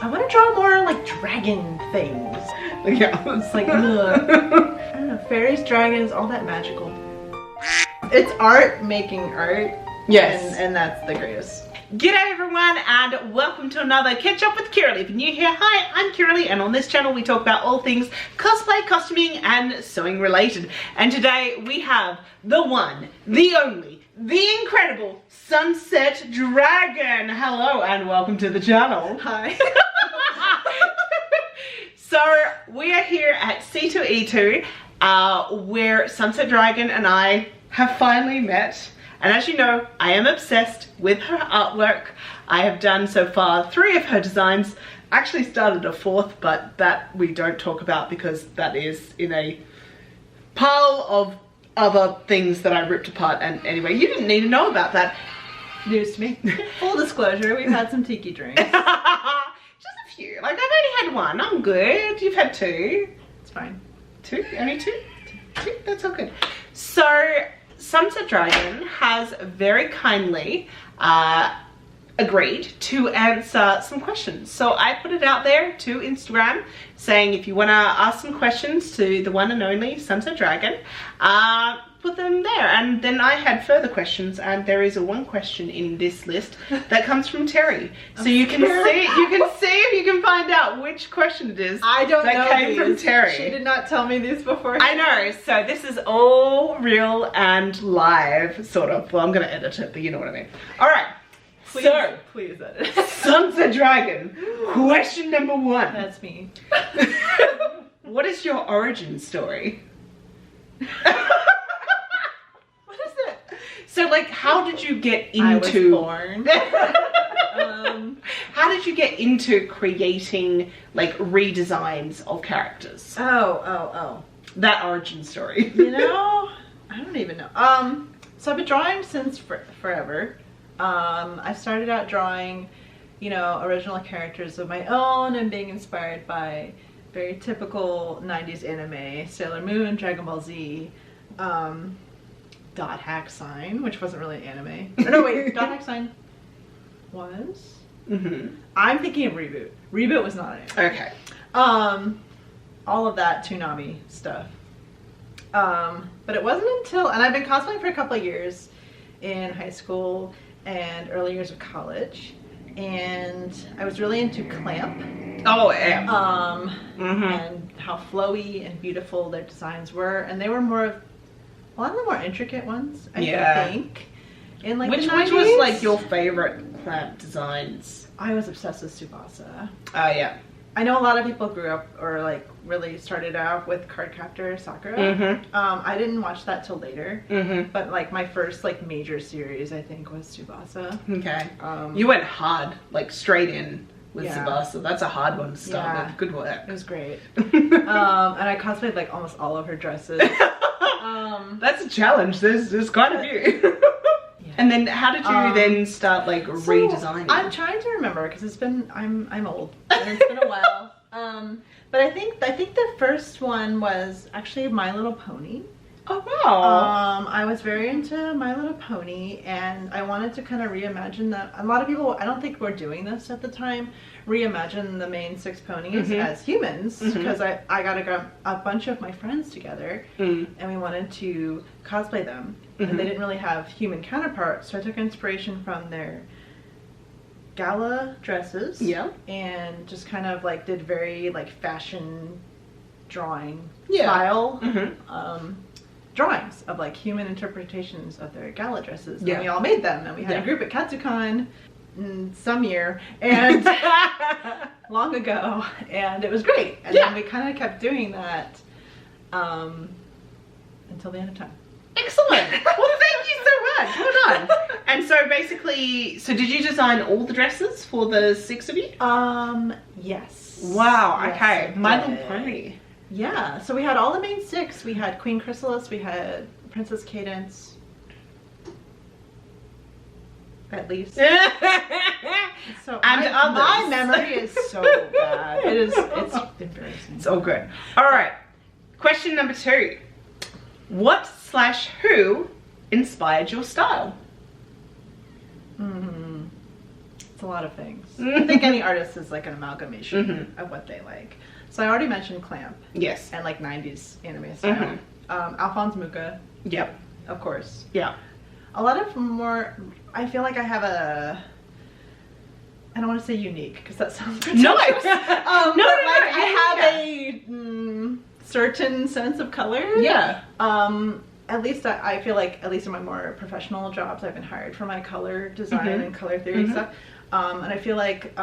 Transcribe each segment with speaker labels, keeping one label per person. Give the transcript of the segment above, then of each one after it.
Speaker 1: I want to draw more like dragon things.
Speaker 2: Yeah.
Speaker 1: It's like, ugh. I don't know, fairies, dragons, all that magical. It's art making art.
Speaker 2: Yes.
Speaker 1: And that's the greatest.
Speaker 2: G'day everyone and welcome to another Catch Up with Kiralee. If you're new here, hi, I'm Kiralee and on this channel we talk about all things cosplay, costuming and sewing related. And today we have the one, the only, the incredible Sunset Dragon. Hello and welcome to the channel.
Speaker 1: Hi.
Speaker 2: So we are here at C2E2 where Sunset Dragon and I have finally met. And as you know, I am obsessed with her artwork. I have done so far 3 of her designs. I actually started a 4th, but that we don't talk about because that is in a pile of other things that I ripped apart. And anyway, you didn't need to know about that.
Speaker 1: News to me. Full disclosure, we've had some tiki drinks.
Speaker 2: Just a few. Like, I've only had 1. I'm good. You've had 2.
Speaker 1: It's fine.
Speaker 2: 2? Only 2? 2? That's all good. So Sunset Dragon has very kindly agreed to answer some questions. So I put it out there to Instagram saying if you want to ask some questions to the one and only Sunset Dragon, put them there. And then I had further questions, and there is one question in this list that comes from Terry. So you can see if you can find out which question it is.
Speaker 1: I don't know
Speaker 2: that came from Terry.
Speaker 1: She did not tell me these before.
Speaker 2: I know, so this is all real and live, sort of. Well, I'm gonna edit it, but you know what I mean. All right,
Speaker 1: Please edit.
Speaker 2: Sunset Dragon, question number 1.
Speaker 1: That's me.
Speaker 2: What is your origin story?
Speaker 1: What is it?
Speaker 2: So, like, how did you get into...
Speaker 1: I was born.
Speaker 2: How did you get into creating, like, redesigns of characters?
Speaker 1: Oh.
Speaker 2: That origin story.
Speaker 1: You know, I don't even know. So I've been drawing since forever. I started out drawing, you know, original characters of my own and being inspired by very typical 90s anime, Sailor Moon, Dragon Ball Z, Dot Hack Sign, which wasn't really anime. Or no, wait, Dot Hack Sign was? Mm-hmm. I'm thinking of Reboot. Reboot was not anime.
Speaker 2: Okay.
Speaker 1: All of that Toonami stuff. But it wasn't until, and I've been cosplaying for a couple of years in high school and early years of college, and I was really into Clamp.
Speaker 2: Oh, yeah.
Speaker 1: And how flowy and beautiful their designs were, and they were more of a lot of the more intricate ones, I think. In like
Speaker 2: which
Speaker 1: the 90s.
Speaker 2: was like your favorite Clamp designs?
Speaker 1: I was obsessed with Tsubasa.
Speaker 2: Oh yeah.
Speaker 1: I know a lot of people grew up or like really started out with Cardcaptor Sakura. I didn't watch that till later, but like my first like major series I think was Tsubasa.
Speaker 2: Okay. You went hard, like straight in with
Speaker 1: Yeah.
Speaker 2: Tsubasa. That's a hard one to start with. Good work.
Speaker 1: It was great. And I cosplayed like almost all of her dresses.
Speaker 2: That's a challenge. There's quite a few. And then how did you then start like redesigning?
Speaker 1: I'm trying to remember because it's been I'm old and it's been a while. But I think the first one was actually My Little Pony.
Speaker 2: Oh wow.
Speaker 1: I was very into My Little Pony, and I wanted to kind of reimagine that. A lot of people, I don't think were doing this at the time, reimagine the main 6 ponies as humans, because I got a bunch of my friends together and we wanted to cosplay them, and they didn't really have human counterparts, so I took inspiration from their gala dresses and just kind of like did very like fashion drawing style drawings of like human interpretations of their gala dresses. And we all made them, and we had a group at Katsucon some year and long ago, and it was great. And then we kind of kept doing that until the end of time.
Speaker 2: Excellent. Well, thank you so much. Well done. And so basically, so did you design all the dresses for the 6 of you?
Speaker 1: Yes.
Speaker 2: Wow.
Speaker 1: Yes,
Speaker 2: okay.
Speaker 1: I
Speaker 2: My
Speaker 1: did.
Speaker 2: Little Pony.
Speaker 1: Yeah, so we had all the main 6. We had Queen Chrysalis, we had Princess Cadence, at least. So my memory is so bad. It's embarrassing.
Speaker 2: It's all good. All right. Question number 2. What/who inspired your style?
Speaker 1: It's a lot of things. I think any artist is like an amalgamation of what they like. So I already mentioned Clamp.
Speaker 2: Yes.
Speaker 1: And like 90s anime style. Alphonse Mucha.
Speaker 2: Yep.
Speaker 1: Of course.
Speaker 2: Yeah.
Speaker 1: A lot of more, I feel like I have a, I don't want to say unique because that sounds pretentious.
Speaker 2: No,
Speaker 1: I have a certain sense of color.
Speaker 2: Yeah.
Speaker 1: At least I feel like, at least in my more professional jobs, I've been hired for my color design and color theory stuff. And I feel like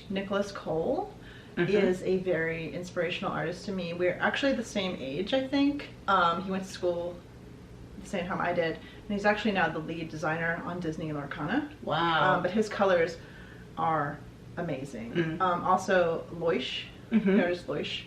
Speaker 1: Nicholas Cole is a very inspirational artist to me. We're actually the same age, I think. He went to school the same time I did. And he's actually now the lead designer on Disney Lorcana.
Speaker 2: Wow.
Speaker 1: But his colors are amazing. Also, Loish, artist Loish.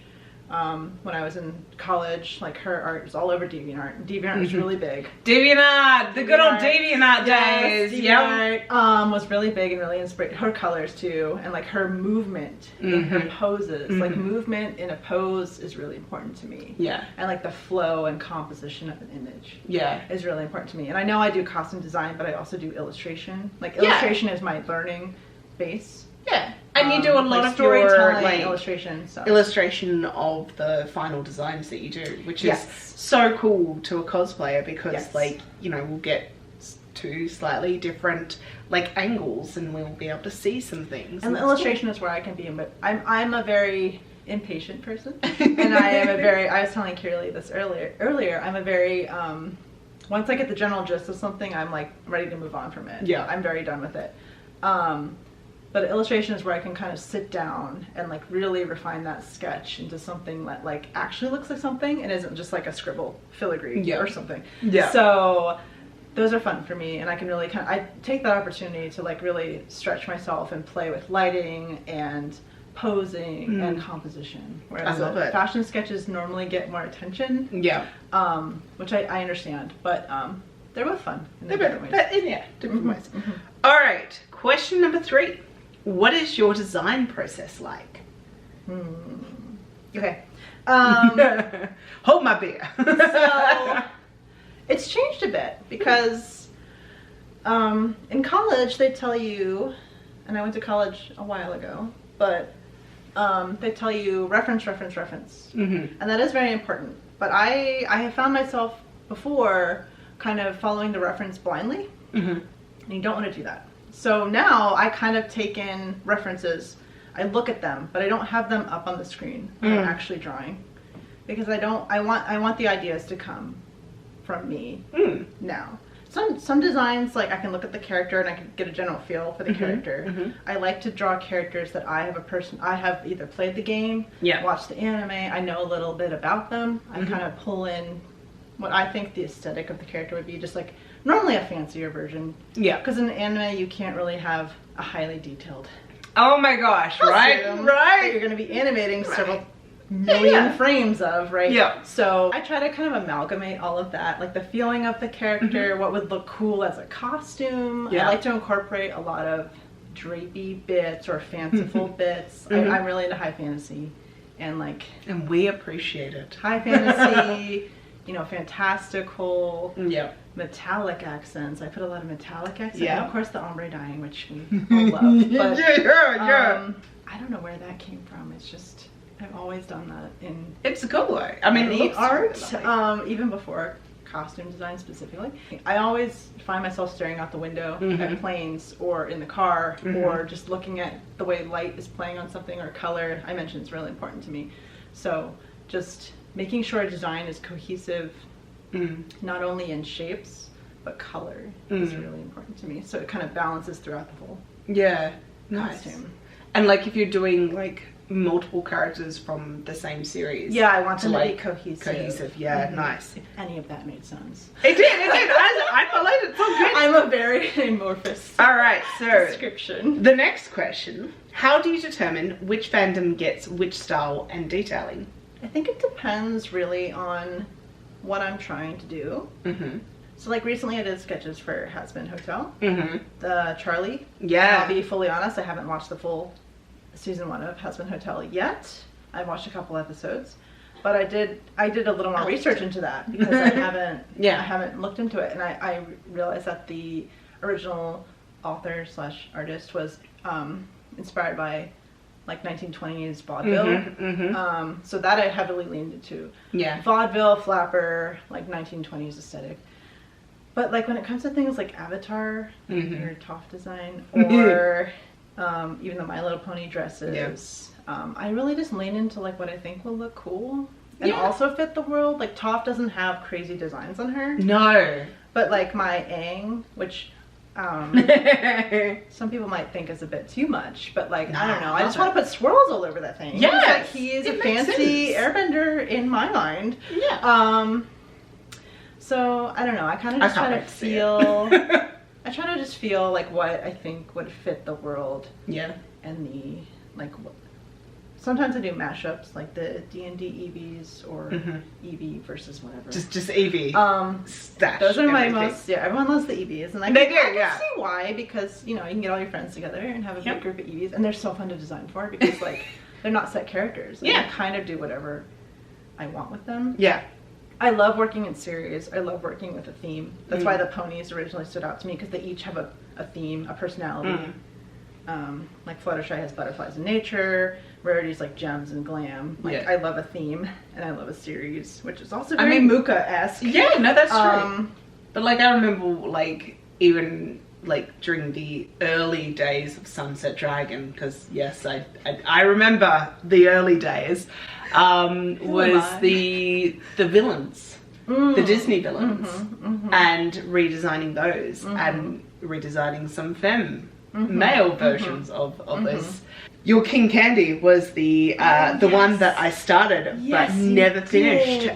Speaker 1: When I was in college, like her art was all over DeviantArt. DeviantArt was really big.
Speaker 2: DeviantArt, the good old DeviantArt days.
Speaker 1: DeviantArt was really big and really inspired. Her colors too, and like her movement in her poses. Like movement in a pose is really important to me.
Speaker 2: Yeah.
Speaker 1: And like the flow and composition of an image.
Speaker 2: Yeah.
Speaker 1: Is really important to me. And I know I do costume design, but I also do illustration. Like illustration is my learning base.
Speaker 2: Yeah. And you do a lot of
Speaker 1: storytelling,
Speaker 2: your
Speaker 1: illustration,
Speaker 2: illustration of the final designs that you do, which is so cool to a cosplayer because like, you know, we'll get two slightly different like angles and we'll be able to see some things.
Speaker 1: And the illustration is where I can be, but I'm a very impatient person. And I was telling Kirli this earlier, I'm a very, once I get the general gist of something, I'm like ready to move on from it.
Speaker 2: Yeah.
Speaker 1: I'm very done with it. But illustration is where I can kind of sit down and like really refine that sketch into something that like actually looks like something and isn't just like a scribble filigree or something. Yeah. So those are fun for me, and I can really I take that opportunity to like really stretch myself and play with lighting and posing and composition. Whereas fashion sketches normally get more attention. Yeah. Which I understand, but they're both fun.
Speaker 2: They're different ways. Different ways. All right. Question number 3. What is your design process like?
Speaker 1: Okay.
Speaker 2: Hold my beer.
Speaker 1: So, it's changed a bit because in college they tell you, and I went to college a while ago, but they tell you reference. And that is very important. But I have found myself before kind of following the reference blindly. And you don't want to do that. So now I kind of take in references, I look at them, but I don't have them up on the screen when I'm actually drawing, because I want the ideas to come from me now. Some designs, like I can look at the character and I can get a general feel for the character. I like to draw characters that I have either played the game, watched the anime, I know a little bit about them. I kind of pull in what I think the aesthetic of the character would be, just like normally a fancier version. Yeah. Because in anime you can't really have a highly detailed.
Speaker 2: Oh my gosh! Right.
Speaker 1: That you're going to be animating several million frames of, right? Yeah. So I try to kind of amalgamate all of that, like the feeling of the character, what would look cool as a costume. I like to incorporate a lot of drapey bits or fanciful bits. I'm really into high fantasy, and
Speaker 2: we appreciate it.
Speaker 1: High fantasy. You know, fantastical, metallic accents. I put a lot of metallic accents. And of course, the ombre dyeing, which we all love. But, I don't know where that came from. It's just, I've always done that in...
Speaker 2: It's a good way. I mean,
Speaker 1: the art, even before costume design specifically. I always find myself staring out the window at planes or in the car or just looking at the way light is playing on something or color. I mentioned it's really important to me. So just making sure a design is cohesive, not only in shapes, but color is really important to me. So it kind of balances throughout the whole costume.
Speaker 2: And like if you're doing like multiple characters from the same series.
Speaker 1: Yeah, I want them to be cohesive.
Speaker 2: Nice.
Speaker 1: If any of that made sense.
Speaker 2: It did. I followed it so good.
Speaker 1: I'm a very amorphous description.
Speaker 2: The next question, how do you determine which fandom gets which style and detailing?
Speaker 1: I think it depends really on what I'm trying to do. So like recently I did sketches for Has Been Hotel, the Charlie. I'll be fully honest, I haven't watched the full season 1 of Has Been Hotel yet. I've watched a couple episodes, but I did a little more research into that because I haven't looked into it, and I realized that the original author slash artist was inspired by like 1920s vaudeville. So that I heavily leaned into.
Speaker 2: Yeah.
Speaker 1: Vaudeville, flapper, like 1920s aesthetic. But like when it comes to things like ACOTAR, or Toph design, or even the My Little Pony dresses, I really just lean into like what I think will look cool and also fit the world. Like Toph doesn't have crazy designs on her.
Speaker 2: No.
Speaker 1: But like my Aang, which some people might think is a bit too much, but like I don't know, I just want to put swirls all over that thing.
Speaker 2: Yes,
Speaker 1: like he is a fancy airbender in my mind.
Speaker 2: Yeah.
Speaker 1: So I don't know, I kind of just try to feel I try to just feel like what I think would fit the world.
Speaker 2: Yeah. And
Speaker 1: the like sometimes I do mashups like the D&D EVs or EV versus whatever.
Speaker 2: Just EV. Stash.
Speaker 1: Those are my most, everyone loves the EVs. And I can see why, because, you know, you can get all your friends together and have a big group of EVs, and they're so fun to design for because, like, they're not set characters. I kind of do whatever I want with them. Yeah. I love working in series. I love working with a theme. That's why the ponies originally stood out to me, because they each have a theme, a personality. Like Fluttershy has butterflies in nature, Rarity's like gems and glam. Like I love a theme and I love a series, which is also very Muka-esque.
Speaker 2: Yeah, no, that's true. But like I remember like even like during the early days of Sunset Dragon, because yes, I remember the early days, was the villains. The Disney villains, and redesigning those and redesigning some male versions of those. Your King Candy was the one that I started but never finished.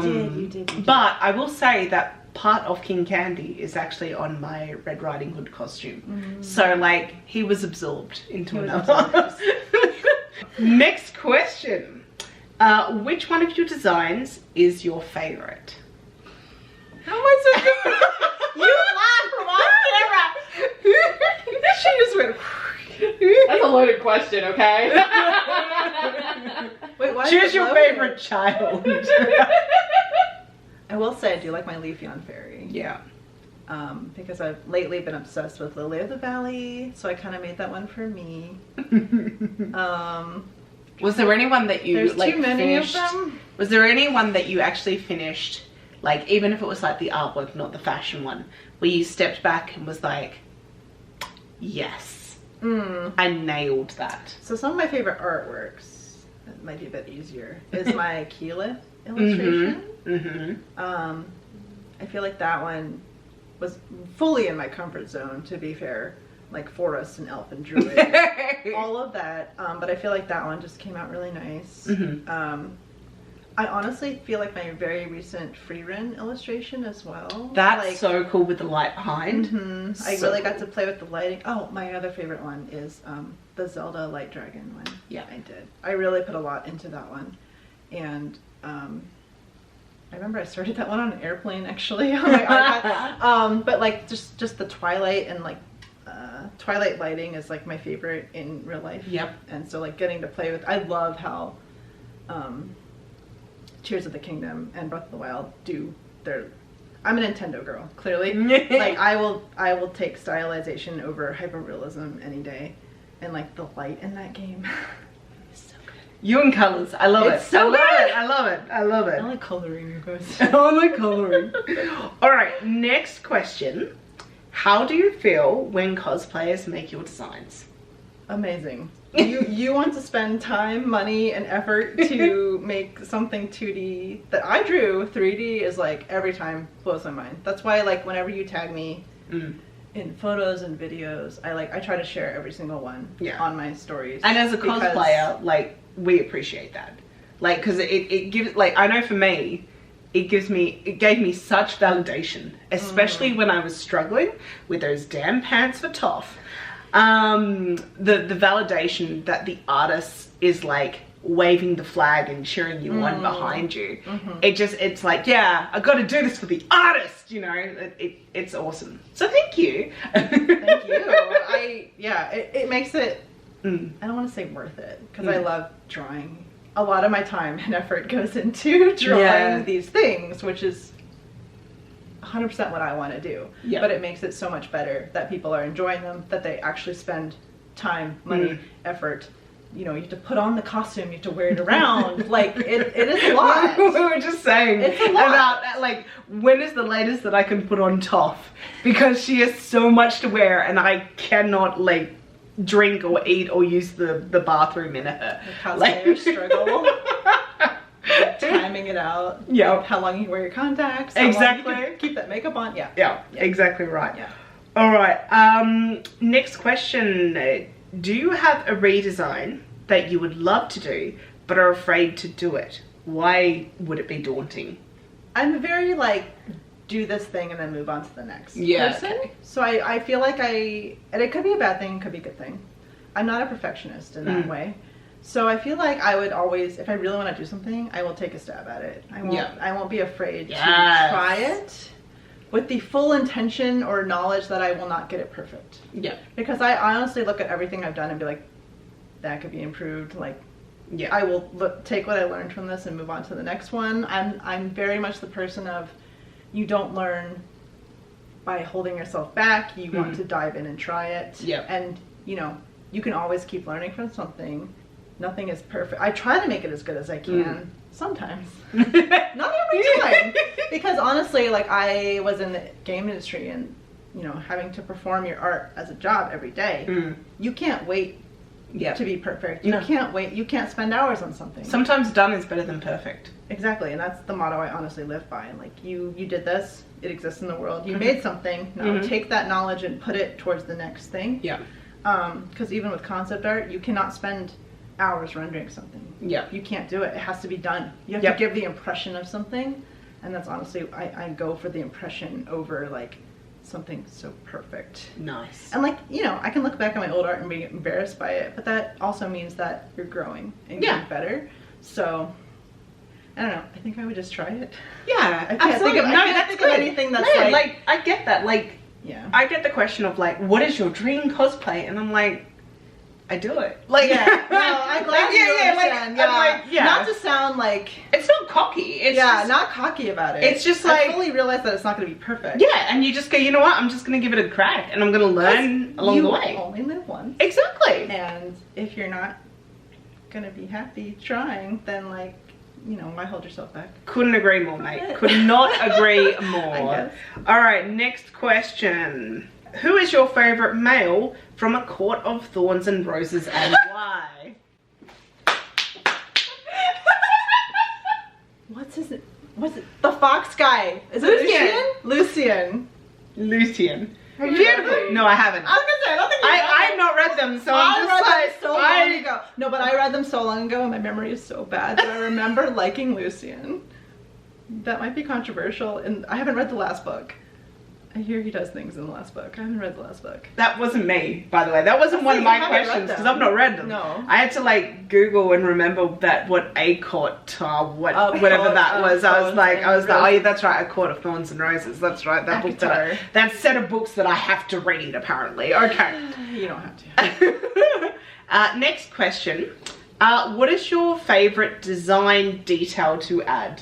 Speaker 2: You did. But I will say that part of King Candy is actually on my Red Riding Hood costume. So like he was absorbed into another. Next question. Which one of your designs is your favorite?
Speaker 1: How am I so good? You laughed from on camera. She just went.
Speaker 3: That's a loaded question, okay?
Speaker 1: Wait, why?
Speaker 2: Choose your favorite child.
Speaker 1: I will say I do like my Leafeon fairy.
Speaker 2: Yeah.
Speaker 1: Because I've lately been obsessed with Lily of the Valley, so I kind of made that one for me.
Speaker 2: Was there anyone that you
Speaker 1: There's
Speaker 2: like
Speaker 1: too many
Speaker 2: finished?
Speaker 1: of them.
Speaker 2: Was there anyone that you actually finished, like even if it was like the artwork, not the fashion one, where you stepped back and was like, yes, I nailed that?
Speaker 1: So some of my favorite artworks, that might be a bit easier, is my Keyleth illustration. I feel like that one was fully in my comfort zone, to be fair. Like Forest and Elf and Druid, all of that. But I feel like that one just came out really nice. I honestly feel like my very recent Freerin illustration as well.
Speaker 2: That's
Speaker 1: like,
Speaker 2: so cool with the light behind.
Speaker 1: I really got to play with the lighting. Oh, my other favorite one is the Zelda Light Dragon one.
Speaker 2: Yeah,
Speaker 1: I did. I really put a lot into that one, and I remember I started that one on an airplane actually on my iPad. But like just the twilight and like twilight lighting is like my favorite in real life.
Speaker 2: Yep. And
Speaker 1: so like getting to play with, I love how Tears of the Kingdom and Breath of the Wild do their, I'm a Nintendo girl, clearly. Like I will take stylization over hyperrealism any day, and like the light in that game is so good.
Speaker 2: You and colors, I love it.
Speaker 1: So good.
Speaker 2: I love it. I
Speaker 1: like coloring, you guys.
Speaker 2: I like coloring. All right, next question. How do you feel when cosplayers make your designs?
Speaker 1: Amazing. You want to spend time, money, and effort to make something 2D that I drew. 3D is like every time blows my mind. That's why like whenever you tag me in photos and videos, I try to share every single one on my stories.
Speaker 2: And as a cosplayer, like we appreciate that. Like because it gives, like I know for me, it gave me such validation, especially when I was struggling with those damn pants for Toph. The validation that the artist is like waving the flag and cheering you on behind you. It's like, yeah, I got to do this for the artist, you know. It's awesome. So thank you.
Speaker 1: Thank you. It makes it, I don't want to say worth it, because I love drawing. A lot of my time and effort goes into drawing these things, which is 100% what I want to do.
Speaker 2: Yeah.
Speaker 1: But it makes it so much better that people are enjoying them, that they actually spend time, money, effort. You know, you have to put on the costume, you have to wear it around. Like, it is a lot.
Speaker 2: We were just saying
Speaker 1: It's a lot.
Speaker 2: about, like, when is the latest that I can put on Toph? Because she has so much to wear and I cannot, like, drink or eat or use the bathroom in her.
Speaker 1: The cosplayer struggle. Like, timing it out.
Speaker 2: Yeah.
Speaker 1: Like, how long you wear your contacts. How
Speaker 2: Exactly.
Speaker 1: long you can keep that makeup on. Yeah.
Speaker 2: Yeah, exactly right.
Speaker 1: Yeah.
Speaker 2: All right. Next question. Do you have a redesign that you would love to do but are afraid to do it? Why would it be daunting?
Speaker 1: I'm very like, do this thing and then move on to the next person.
Speaker 2: Okay.
Speaker 1: So I feel like and it could be a bad thing, it could be a good thing. I'm not a perfectionist in that way. So I feel like I would always, if I really want to do something, I will take a stab at it. I won't be afraid to try it with the full intention or knowledge that I will not get it perfect.
Speaker 2: Yeah.
Speaker 1: Because I honestly look at everything I've done and be like, that could be improved. Like,
Speaker 2: Yeah.
Speaker 1: I will take what I learned from this and move on to the next one. I'm very much the person of, you don't learn by holding yourself back. You want to dive in and try it.
Speaker 2: Yeah.
Speaker 1: And, you know, you can always keep learning from something. Nothing is perfect. I try to make it as good as I can. Sometimes. Not every time. Because honestly, like, I was in the game industry and, you know, having to perform your art as a job every day. You can't wait to be perfect. You can't wait. You can't spend hours on something.
Speaker 2: Sometimes done is better than perfect.
Speaker 1: Exactly, and that's the motto I honestly live by. Like, you did this, it exists in the world. You made something. Now take that knowledge and put it towards the next thing.
Speaker 2: Yeah.
Speaker 1: Because even with concept art, you cannot spend hours rendering something.
Speaker 2: Yeah.
Speaker 1: You can't do it. It has to be done. You have to give the impression of something, and that's honestly, I go for the impression over like something so perfect.
Speaker 2: Nice.
Speaker 1: And like, you know, I can look back at my old art and be embarrassed by it, but that also means that you're growing and getting better. So I don't know. I think I would just try it.
Speaker 2: Yeah,
Speaker 1: I can't think of anything that's
Speaker 2: like I get that. Like,
Speaker 1: yeah.
Speaker 2: I get the question of like, what is your dream cosplay? And I'm like, I do it. Like,
Speaker 1: yeah, no, I'm glad you understand. Not to sound like,
Speaker 2: it's not cocky. It's just,
Speaker 1: not cocky about it.
Speaker 2: It's just like,
Speaker 1: I fully realize that it's not going to be perfect.
Speaker 2: Yeah, and you just go, you know what? I'm just going to give it a crack, and I'm going to learn along the way.
Speaker 1: You only live once.
Speaker 2: Exactly.
Speaker 1: And if you're not going to be happy trying, then like, you know, why hold yourself back?
Speaker 2: Couldn't agree more, mate. Could not agree more.
Speaker 1: I guess.
Speaker 2: All right, next question. Who is your favorite male from A Court of Thorns and Roses, and why?
Speaker 1: What's it? The fox guy? Is it Lucian?
Speaker 2: Lucian.
Speaker 1: Have you read them?
Speaker 2: No, I haven't.
Speaker 1: I was gonna say, I don't think
Speaker 2: I have not read them, so I'm just like,
Speaker 1: so long ago. No, but I read them so long ago and my memory is so bad that I remember liking Lucian. That might be controversial, and I haven't read the last book. I hear he does things in the last book. I haven't read the last book.
Speaker 2: That wasn't me, by the way. That wasn't one of my questions, because I've not read them.
Speaker 1: No.
Speaker 2: I had to like Google and remember that what ACOTAR, whatever that was. I was like, oh yeah, that's right, A Court of Thorns and Roses. That's right, that book that set of books that I have to read, apparently. Okay.
Speaker 1: You don't have to.
Speaker 2: Next question. What is your favorite design detail to add?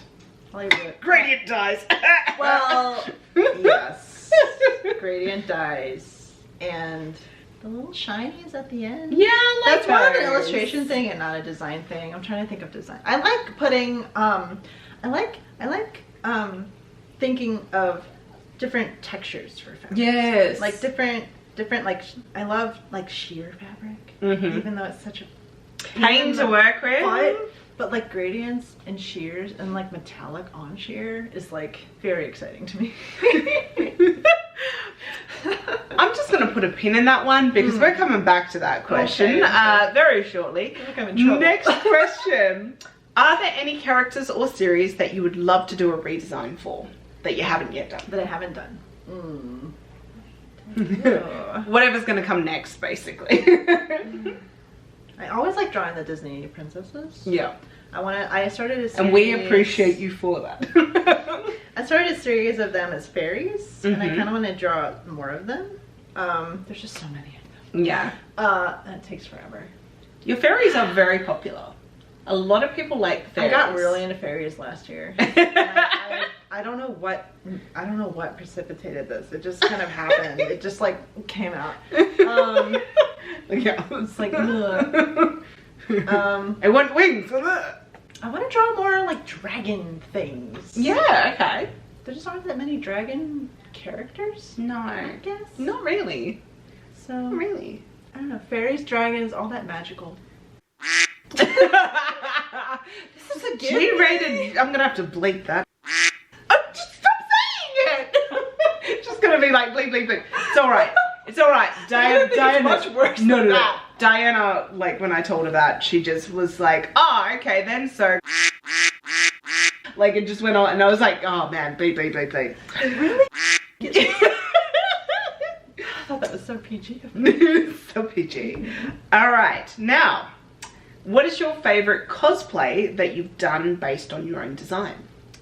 Speaker 2: Gradient dyes.
Speaker 1: Well, yes. Gradient dyes and the little shinies at the end.
Speaker 2: Yeah, I like
Speaker 1: that's more of an illustration thing and not a design thing. I'm trying to think of design. I like putting I like thinking of different textures for fabric.
Speaker 2: Yes.
Speaker 1: Like different like I love like sheer fabric. Even though it's such a
Speaker 2: pain to work with.
Speaker 1: But like gradients and sheers and like metallic on sheer is like very exciting to me.
Speaker 2: I'm just gonna put a pin in that one because we're coming back to that question very shortly.
Speaker 1: I think I'm in trouble.
Speaker 2: Next question. Are there any characters or series that you would love to do a redesign for that you haven't yet done?
Speaker 1: That I haven't done.
Speaker 2: Whatever's gonna come next, basically.
Speaker 1: I always like drawing the Disney princesses.
Speaker 2: Yeah.
Speaker 1: I started a series.
Speaker 2: And we appreciate you for that.
Speaker 1: I started a series of them as fairies, and I kind of want to draw more of them. There's just so many of them.
Speaker 2: Yeah.
Speaker 1: And it takes forever.
Speaker 2: Your fairies are very popular. A lot of people like fairies.
Speaker 1: I got really into fairies last year. I don't know what precipitated this. It just kind of happened. It just like came out.
Speaker 2: Yeah,
Speaker 1: it's like ugh.
Speaker 2: I want wings.
Speaker 1: I want to draw more like dragon things.
Speaker 2: Yeah, okay.
Speaker 1: There just aren't that many dragon characters.
Speaker 2: No,
Speaker 1: I guess
Speaker 2: not really.
Speaker 1: So
Speaker 2: Not really.
Speaker 1: I don't know. Fairies, dragons, all that magical.
Speaker 2: This is a G-rated. I'm gonna have to bleep that. Oh, just stop saying it. Just gonna be like bleep, bleep, bleep. It's all right. It's all right. Diana.
Speaker 1: much worse.
Speaker 2: No. Diana, like when I told her that, she just was like, "Oh, okay then." So, like it just went on, and I was like, "Oh man, bleep, bleep, bleep, bleep."
Speaker 1: Really? I thought that was so PG.
Speaker 2: So PG. All right, now. What is your favorite cosplay that you've done based on your own design?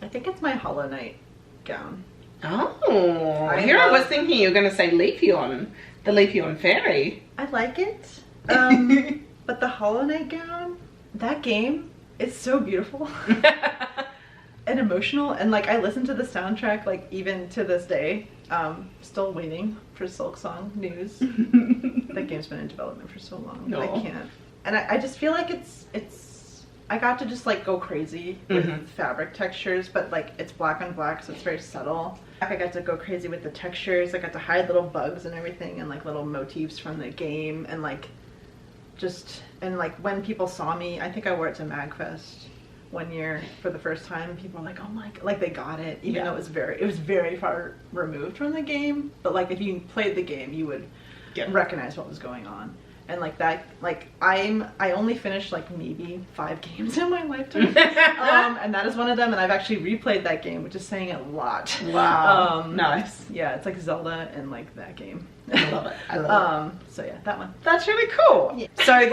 Speaker 1: I think it's my Hollow Knight gown.
Speaker 2: Oh, I was thinking you were going to say Leafeon, the Leafeon fairy.
Speaker 1: I like it, but the Hollow Knight gown, that game, it's so beautiful and emotional. And like I listen to the soundtrack, like even to this day, still waiting for Silk Song news. That game's been in development for so long.
Speaker 2: No.
Speaker 1: I can't. And I just feel like I got to just like go crazy with fabric textures, but like it's black on black, so it's very subtle. I got to go crazy with the textures. I got to hide little bugs and everything and like little motifs from the game and like when people saw me, I think I wore it to MagFest one year for the first time. People were like, oh my, like they got it, even though it was very far removed from the game. But like if you played the game, you would recognize what was going on. And like that, like I only finished like maybe 5 games in my lifetime, and that is one of them. And I've actually replayed that game, which is saying a lot.
Speaker 2: Wow, nice.
Speaker 1: Yeah, it's like Zelda and like that game.
Speaker 2: I love it. I love it.
Speaker 1: So yeah, that one.
Speaker 2: That's really cool. Yeah. So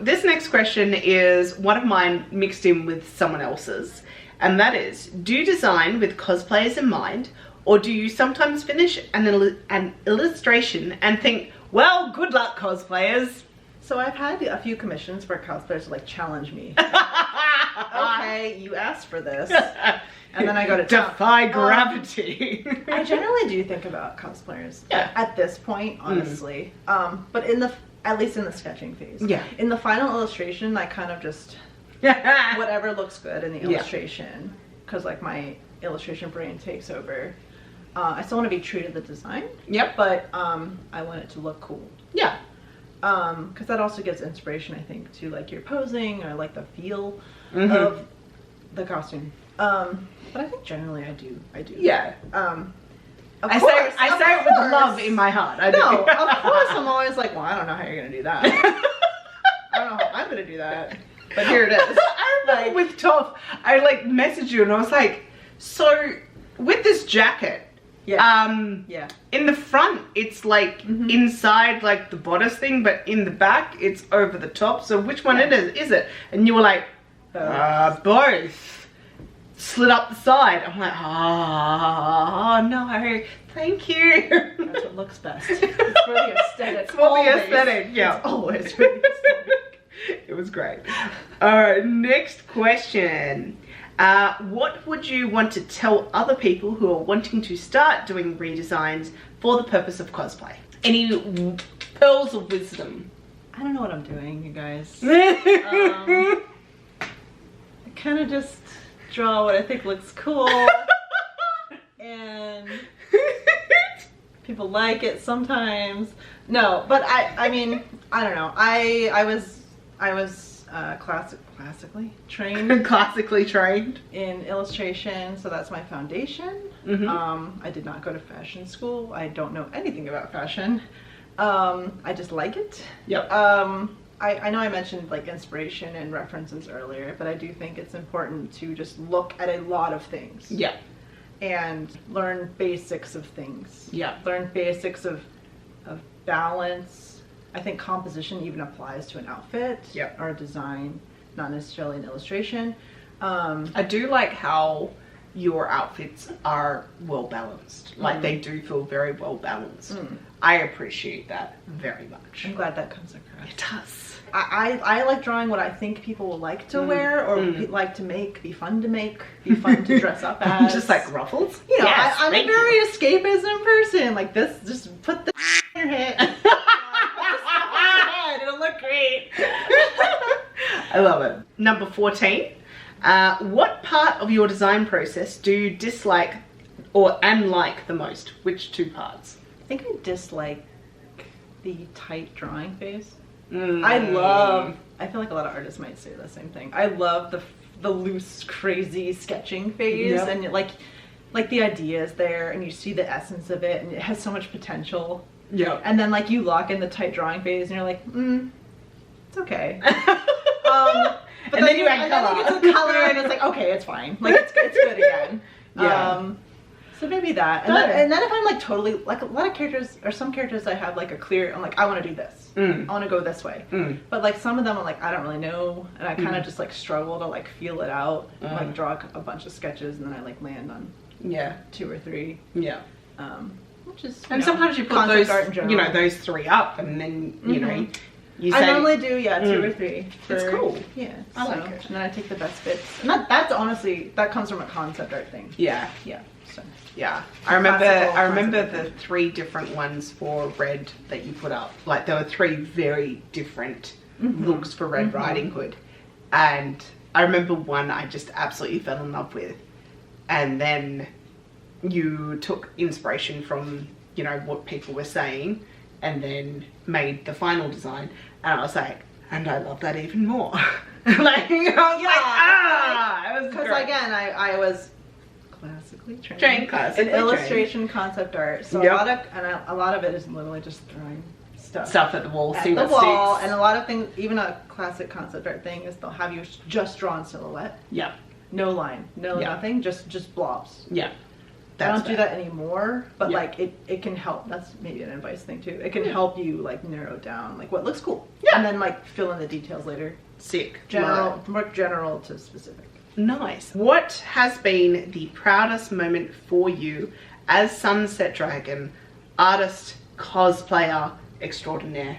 Speaker 2: this next question is one of mine mixed in with someone else's, and that is: do you design with cosplayers in mind, or do you sometimes finish an illustration and think, well, good luck, cosplayers?
Speaker 1: So I've had a few commissions where cosplayers like challenge me. Okay, you asked for this. And then I go to
Speaker 2: defy gravity.
Speaker 1: I generally do think about cosplayers at this point, honestly. But at least in the sketching phase. Yeah. In the final illustration, I kind of just whatever looks good in the illustration, because like my illustration brain takes over. I still want to be true to the design. Yep. But I want it to look cool. Yeah. Because that also gives inspiration, I think, to like your posing or like the feel of the costume. But I think generally I do. Yeah. I say it with love in my heart. Of course I'm always like, well, I don't know how you're gonna do that. I don't know how I'm gonna do that. But here it is.
Speaker 2: I remember with Toph, I like messaged you and I was like, so with this jacket, in the front it's like inside like the bodice thing, but in the back it's over the top. So which one is it? And you were like, both. Slid up the side. I'm like, oh no, thank you. That's what looks best. It's for the aesthetic. It's for the aesthetic, yeah. It's always for the aesthetic. It was great. Alright, next question. What would you want to tell other people who are wanting to start doing redesigns for the purpose of cosplay? Any pearls of wisdom?
Speaker 1: I don't know what I'm doing, you guys. I kind of just draw what I think looks cool, and people like it sometimes. No, but I mean, I don't know. I was classically trained.
Speaker 2: Classically trained
Speaker 1: in illustration, so that's my foundation. I did not go to fashion school. I don't know anything about fashion. I just like it. Yep. I know I mentioned like inspiration and references earlier, but I do think it's important to just look at a lot of things. Yeah. And learn basics of things. Yeah. Learn basics of balance. I think composition even applies to an outfit or a design, not necessarily an illustration.
Speaker 2: I do like how your outfits are well balanced. Like they do feel very well balanced. I appreciate that very much.
Speaker 1: I'm glad that comes across.
Speaker 2: It does.
Speaker 1: I like drawing what I think people will like to wear or like to make, be fun to dress up as.
Speaker 2: Just like ruffles?
Speaker 1: You know,
Speaker 2: Yes,
Speaker 1: I'm a
Speaker 2: thank
Speaker 1: very
Speaker 2: you.
Speaker 1: escapism person. Like this, just put the in your head.
Speaker 2: It'll look great. I love it. Number 14. What part of your design process do you dislike and like the most? Which two parts?
Speaker 1: I think I dislike the tight drawing phase.
Speaker 2: Mm.
Speaker 1: I feel like a lot of artists might say the same thing. I love the loose, crazy sketching phase,
Speaker 2: Yep.
Speaker 1: and like the idea is there, and you see the essence of it, and it has so much potential.
Speaker 2: Yeah.
Speaker 1: And then like you lock in the tight drawing phase, and you're like, it's okay. But
Speaker 2: And then you add
Speaker 1: and then
Speaker 2: color.
Speaker 1: you get to the color, and it's like, okay, it's fine. Like it's good again.
Speaker 2: Yeah.
Speaker 1: So maybe that, and then if I'm like totally like a lot of characters or some characters I have like a clear, I'm like I want to do this, I want to go this way, but like some of them I'm like I don't really know, and I kind of just like struggle to like feel it out, like draw a bunch of sketches, and then I like land on 2 or 3, which is
Speaker 2: and sometimes you put
Speaker 1: concept
Speaker 2: those
Speaker 1: art in general.
Speaker 2: you know those 3 up, and then you know you say
Speaker 1: I normally do 2 or 3.
Speaker 2: It's cool.
Speaker 1: Yeah,
Speaker 2: I like it.
Speaker 1: And then I take the best bits, and that's honestly that comes from a concept art thing.
Speaker 2: yeah.
Speaker 1: So.
Speaker 2: Yeah, I remember
Speaker 1: Classical
Speaker 2: the 3 different ones for Red that you put up. Like there were 3 very different looks for Red Riding Hood. And I remember one I just absolutely fell in love with. And then you took inspiration from, you know, what people were saying and then made the final design. And I was like, and I love that even more. Like, I was it was
Speaker 1: because
Speaker 2: great.
Speaker 1: again, I was classically trained
Speaker 2: Classically
Speaker 1: in illustration, concept art. So
Speaker 2: Yep.
Speaker 1: a lot of it is literally just throwing
Speaker 2: stuff at the wall,
Speaker 1: at
Speaker 2: see
Speaker 1: the
Speaker 2: what
Speaker 1: wall,
Speaker 2: sticks.
Speaker 1: and a lot of things. Even a classic concept art thing is they'll have you just drawn silhouette,
Speaker 2: Yeah,
Speaker 1: no line, no
Speaker 2: Yeah.
Speaker 1: nothing, just blobs.
Speaker 2: yeah.
Speaker 1: I don't do
Speaker 2: fair.
Speaker 1: that anymore, but
Speaker 2: Yeah.
Speaker 1: like it can help. That's maybe an advice thing too. It can help you like narrow down like what looks cool,
Speaker 2: Yeah.
Speaker 1: and then like fill in the details later.
Speaker 2: Sick.
Speaker 1: General, more general to specific.
Speaker 2: Nice. What has been the proudest moment for you as Sunset Dragon artist, cosplayer extraordinaire?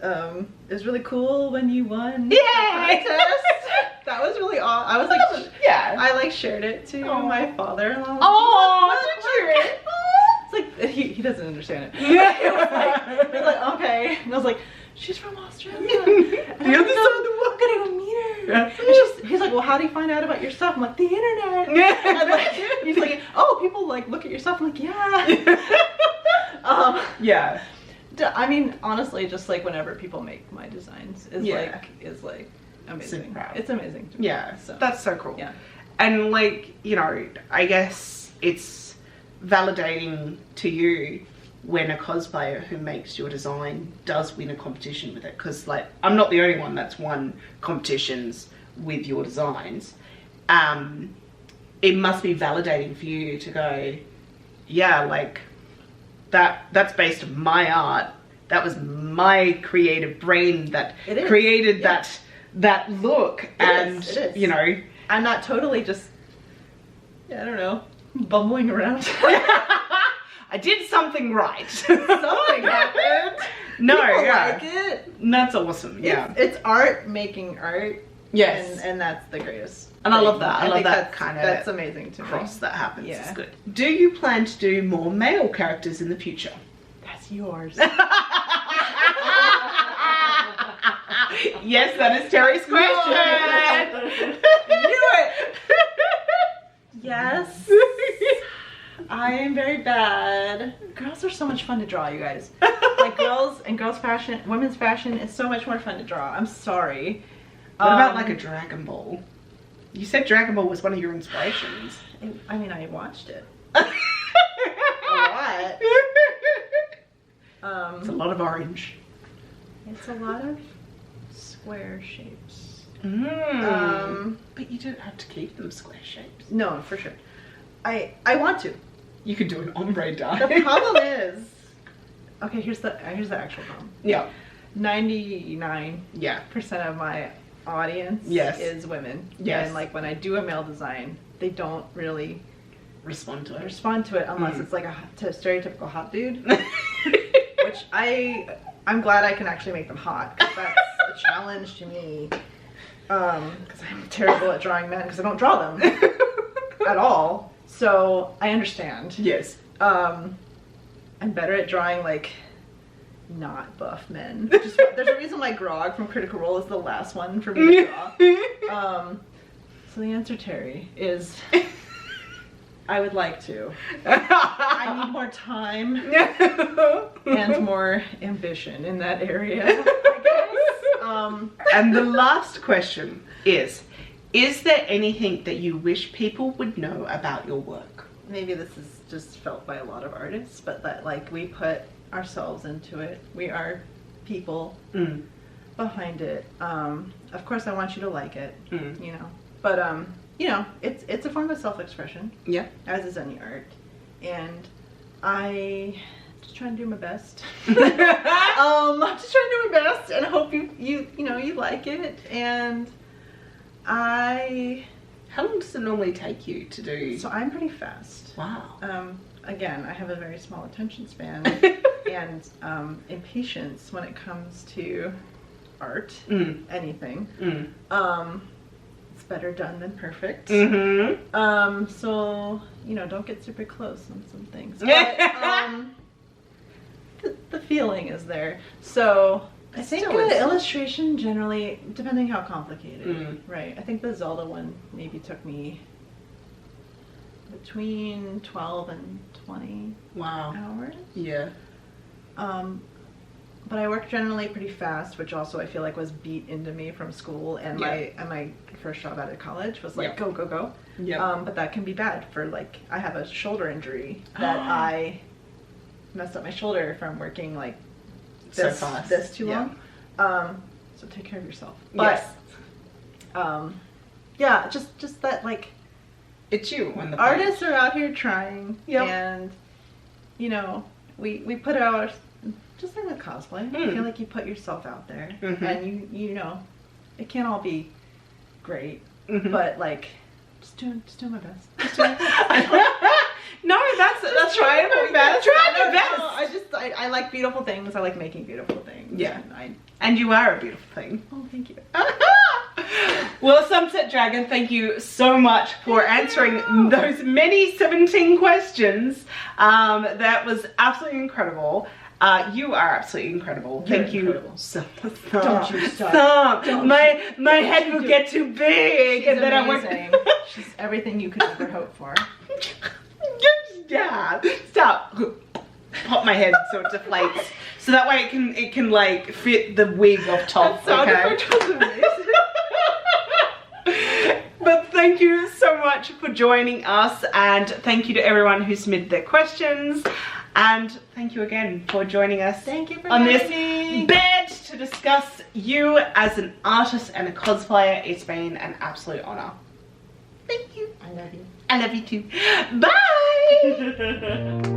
Speaker 1: It was really cool when you won
Speaker 2: Yay!
Speaker 1: the contest. That was really awesome. I was like,
Speaker 2: Yeah.
Speaker 1: I like shared it to
Speaker 2: Aw.
Speaker 1: my father-in-law.
Speaker 2: Oh, did you?
Speaker 1: It's like he doesn't understand it.
Speaker 2: Yeah.
Speaker 1: He was like, okay. And I was like, she's from Australia. And
Speaker 2: The other side of the
Speaker 1: I'm gonna go meet her. And he's like, well, how do you find out about your stuff? I'm like, the internet. And like, he's like, oh, people like look at your stuff. I'm like, yeah.
Speaker 2: Yeah.
Speaker 1: I mean, honestly, just like whenever people make my designs is
Speaker 2: Yeah.
Speaker 1: like amazing.
Speaker 2: So proud.
Speaker 1: It's amazing. to me.
Speaker 2: Yeah.
Speaker 1: So
Speaker 2: That's so cool.
Speaker 1: yeah.
Speaker 2: And like, you know, I guess it's validating to you when a cosplayer who makes your design does win a competition with it. Because like, I'm not the only one that's won competitions with your designs. It must be validating for you to go, yeah, like that's based on my art. That was my creative brain that
Speaker 1: It is.
Speaker 2: created
Speaker 1: Yeah.
Speaker 2: that look.
Speaker 1: It is.
Speaker 2: You know,
Speaker 1: I'm not totally just, I don't know, bumbling around.
Speaker 2: I did something right.
Speaker 1: Something happened.
Speaker 2: No,
Speaker 1: People
Speaker 2: yeah.
Speaker 1: like it.
Speaker 2: That's awesome. Yeah.
Speaker 1: It's art making art.
Speaker 2: Yes.
Speaker 1: And that's the greatest.
Speaker 2: And I love
Speaker 1: thing.
Speaker 2: that. I love
Speaker 1: think
Speaker 2: that
Speaker 1: that's-
Speaker 2: kind of
Speaker 1: That's amazing to
Speaker 2: cross
Speaker 1: me.
Speaker 2: that happens.
Speaker 1: Yeah.
Speaker 2: It's good. Do you plan to do more male characters in the future?
Speaker 1: That's yours.
Speaker 2: Yes, that is Terry's question.
Speaker 1: Knew it. Yes. I am very bad. Girls are so much fun to draw, you guys. Like girls fashion, women's fashion is so much more fun to draw. I'm sorry.
Speaker 2: What about like a Dragon Ball? You said Dragon Ball was one of your inspirations.
Speaker 1: I mean, I watched it
Speaker 2: A
Speaker 1: lot.
Speaker 2: It's a lot of orange.
Speaker 1: It's a lot of square shapes.
Speaker 2: But you don't have to keep them square shapes.
Speaker 1: No, for sure. I want to.
Speaker 2: You could do an ombre die.
Speaker 1: The problem is, okay, here's the actual problem.
Speaker 2: Yeah.
Speaker 1: 99%
Speaker 2: Yeah.
Speaker 1: of my audience
Speaker 2: Yes.
Speaker 1: is women.
Speaker 2: Yes.
Speaker 1: And like when I do a male design, they don't really
Speaker 2: respond to it.
Speaker 1: respond to it unless it's like a stereotypical hot dude, which I'm glad I can actually make them hot. 'Cause that's a challenge to me. Because I'm terrible at drawing men because I don't draw them at all. So I understand.
Speaker 2: Yes.
Speaker 1: I'm better at drawing like not buff men. There's a reason why Grog from Critical Role is the last one for me to draw. So the answer, Terry, is I would like to. I need more time and more ambition in that area, I guess.
Speaker 2: And the last question is there anything that you wish people would know about your work?
Speaker 1: Maybe this is just felt by a lot of artists, but that like we put ourselves into it. We are people behind it. Of course I want you to like it, you know. But you know, it's a form of self-expression. Yeah. As is any art. And I just trying to do my best. Just trying to do my best and hope you know you like it. And
Speaker 2: how long does it normally take you to do?
Speaker 1: So I'm pretty fast.
Speaker 2: Wow.
Speaker 1: Again, I have a very small attention span and impatience when it comes to art, anything. It's better done than perfect. So, you know, don't get super close on some things. But the feeling is there. So I think the illustration generally, depending how complicated, right? I think the Zelda one maybe took me between 12 and 20 hours. Yeah. But I worked generally pretty fast, which also I feel like was beat into me from school, and my first job out of college was like go go go. But that can be bad for like I have a shoulder injury that I messed up my shoulder from working like this too long. So take care of yourself. But yeah, just that like
Speaker 2: it's you when the
Speaker 1: artists are out here trying, and you know we put out. Just like with cosplay, I feel like you put yourself out there, and you know, it can't all be great, but like, just doing my best.
Speaker 2: No, that's trying my best. Trying my best.
Speaker 1: I like beautiful things. I like making beautiful things.
Speaker 2: Yeah, and you are a beautiful thing.
Speaker 1: Oh, thank you.
Speaker 2: Well, Sunset Dragon, thank you so much for answering those many 17 questions. That was absolutely incredible. You are absolutely incredible. Thank you. Stop.
Speaker 1: Don't you stop.
Speaker 2: My head will get too big.
Speaker 1: She's and then amazing. She's everything you could ever hope for.
Speaker 2: Yeah. Stop. Pop my head so it deflates. So that way it can like fit the wig of Toph. But thank you so much for joining us, and thank you to everyone who submitted their questions. And thank you again for joining us on this bed to discuss you as an artist and a cosplayer. It's been an absolute honor. Thank you.
Speaker 1: I love you.
Speaker 2: I love you too. Bye.